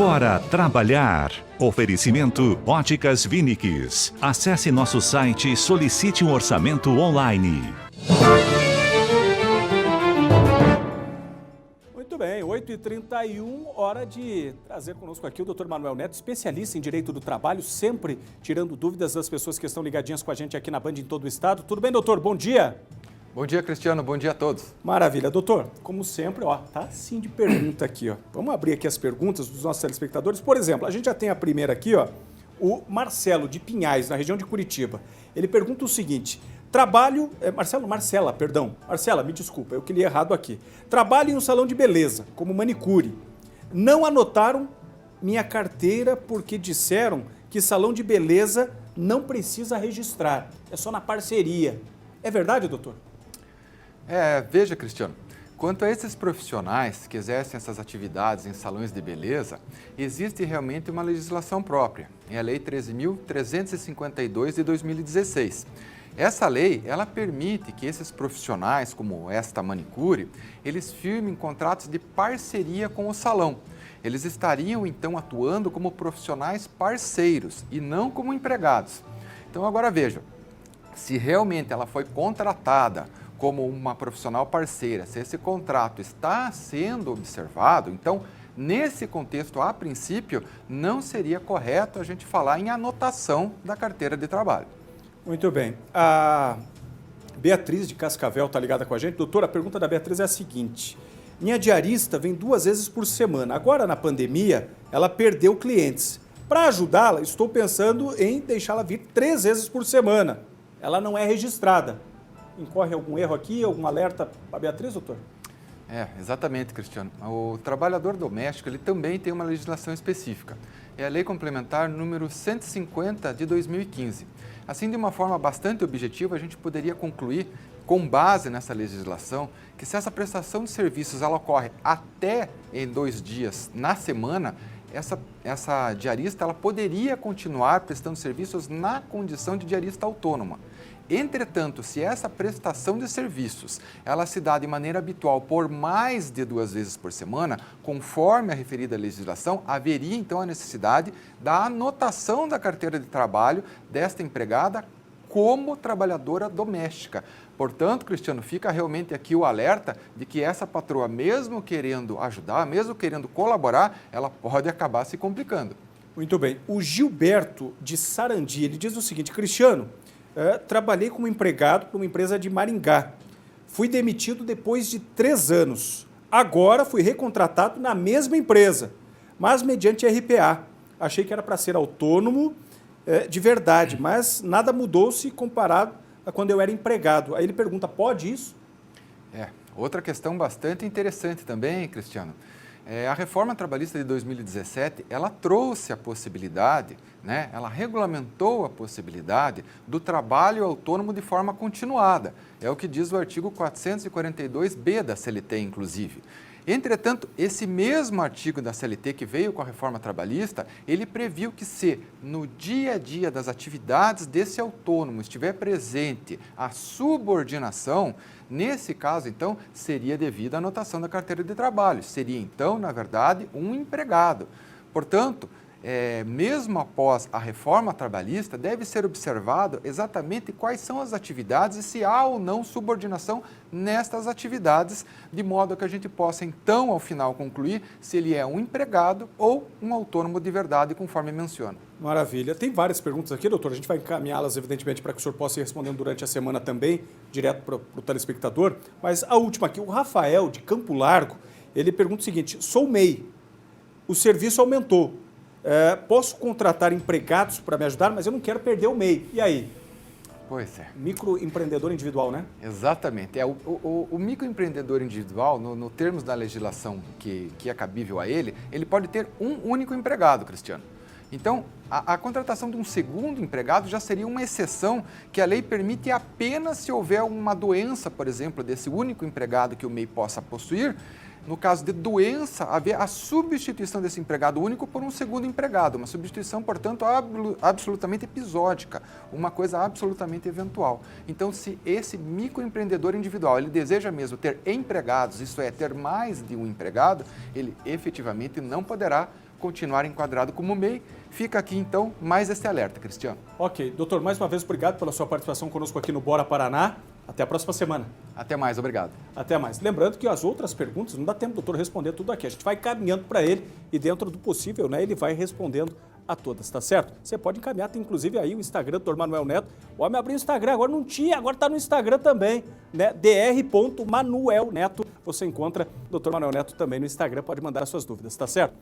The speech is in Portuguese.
Bora trabalhar! Oferecimento Óticas Viniques. Acesse nosso site e solicite um orçamento online. Muito bem, 8h31, hora de trazer conosco aqui o Dr. Manuel Neto, especialista em Direito do Trabalho, sempre tirando dúvidas das pessoas que estão ligadinhas com a gente aqui na Band em todo o estado. Tudo bem, doutor? Bom dia! Bom dia, Cristiano. Bom dia a todos. Maravilha. Doutor, como sempre, tá assim de pergunta aqui, Vamos abrir aqui as perguntas dos nossos telespectadores. Por exemplo, a gente já tem a primeira aqui, o Marcelo de Pinhais, na região de Curitiba. Ele pergunta o seguinte: Marcela, me desculpa, eu que li errado aqui. Trabalho em um salão de beleza, como manicure. Não anotaram minha carteira porque disseram que salão de beleza não precisa registrar, é só na parceria. É verdade, doutor? Veja, Cristiano, quanto a esses profissionais que exercem essas atividades em salões de beleza, existe realmente uma legislação própria, é a Lei 13.352 de 2016. Essa lei, ela permite que esses profissionais, como esta manicure, eles firmem contratos de parceria com o salão. Eles estariam, então, atuando como profissionais parceiros e não como empregados. Então, agora veja, se realmente ela foi contratada como uma profissional parceira, se esse contrato está sendo observado, então, nesse contexto, a princípio, não seria correto a gente falar em anotação da carteira de trabalho. Muito bem. A Beatriz de Cascavel está ligada com a gente. Doutora, a pergunta da Beatriz é a seguinte: minha diarista vem 2 vezes por semana. Agora, na pandemia, ela perdeu clientes. Para ajudá-la, estou pensando em deixá-la vir 3 vezes por semana. Ela não é registrada. Incorre algum erro aqui, algum alerta para a Beatriz, doutor? Exatamente, Cristiano. O trabalhador doméstico, ele também tem uma legislação específica. É a Lei Complementar número 150 de 2015. Assim, de uma forma bastante objetiva, a gente poderia concluir, com base nessa legislação, que se essa prestação de serviços ela ocorre até em 2 dias na semana, essa diarista ela poderia continuar prestando serviços na condição de diarista autônoma. Entretanto, se essa prestação de serviços ela se dá de maneira habitual por mais de 2 vezes por semana, conforme a referida legislação, haveria então a necessidade da anotação da carteira de trabalho desta empregada como trabalhadora doméstica. Portanto, Cristiano, fica realmente aqui o alerta de que essa patroa, mesmo querendo ajudar, mesmo querendo colaborar, ela pode acabar se complicando. Muito bem. O Gilberto de Sarandi, ele diz o seguinte: Cristiano, trabalhei como empregado para uma empresa de Maringá. Fui demitido depois de 3 anos. Agora fui recontratado na mesma empresa, mas mediante RPA. Achei que era para ser autônomo de verdade, mas nada mudou-se comparado a quando eu era empregado. Aí ele pergunta, pode isso? Outra questão bastante interessante também, Cristiano. A reforma trabalhista de 2017, ela trouxe a possibilidade, ela regulamentou a possibilidade do trabalho autônomo de forma continuada. É o que diz o artigo 442B da CLT, inclusive. Entretanto, esse mesmo artigo da CLT que veio com a reforma trabalhista, ele previu que se no dia a dia das atividades desse autônomo estiver presente a subordinação, nesse caso, então, seria devida a anotação da carteira de trabalho. Seria, então, na verdade, um empregado. Portanto, mesmo após a reforma trabalhista, deve ser observado exatamente quais são as atividades e se há ou não subordinação nestas atividades, de modo que a gente possa, então, ao final, concluir se ele é um empregado ou um autônomo de verdade, conforme menciona. Maravilha. Tem várias perguntas aqui, doutor. A gente vai encaminhá-las, evidentemente, para que o senhor possa ir respondendo durante a semana também, direto para o telespectador. Mas a última aqui, o Rafael, de Campo Largo, ele pergunta o seguinte: sou MEI, o serviço aumentou. Posso contratar empregados para me ajudar, mas eu não quero perder o MEI. E aí? Pois é. Microempreendedor individual, né? Exatamente. O microempreendedor individual, no termos da legislação que é cabível a ele pode ter um único empregado, Cristiano. Então, a contratação de um segundo empregado já seria uma exceção que a lei permite apenas se houver uma doença, por exemplo, desse único empregado que o MEI possa possuir. No caso de doença, haver a substituição desse empregado único por um segundo empregado, uma substituição, portanto, absolutamente episódica, uma coisa absolutamente eventual. Então, se esse microempreendedor individual, ele deseja mesmo ter empregados, isto é, ter mais de um empregado, ele efetivamente não poderá continuar enquadrado como MEI. Fica aqui, então, mais este alerta, Cristiano. Ok. Doutor, mais uma vez, obrigado pela sua participação conosco aqui no Bora Paraná. Até a próxima semana. Até mais, obrigado. Até mais. Lembrando que as outras perguntas, não dá tempo do doutor responder tudo aqui. A gente vai caminhando para ele e dentro do possível, né, ele vai respondendo a todas, tá certo? Você pode encaminhar, tem inclusive aí o Instagram do Dr. Manuel Neto. O homem abriu o Instagram, agora não tinha, agora está no Instagram também, né? dr.manuel Neto. Você encontra o Dr. Manuel Neto também no Instagram, pode mandar as suas dúvidas, tá certo?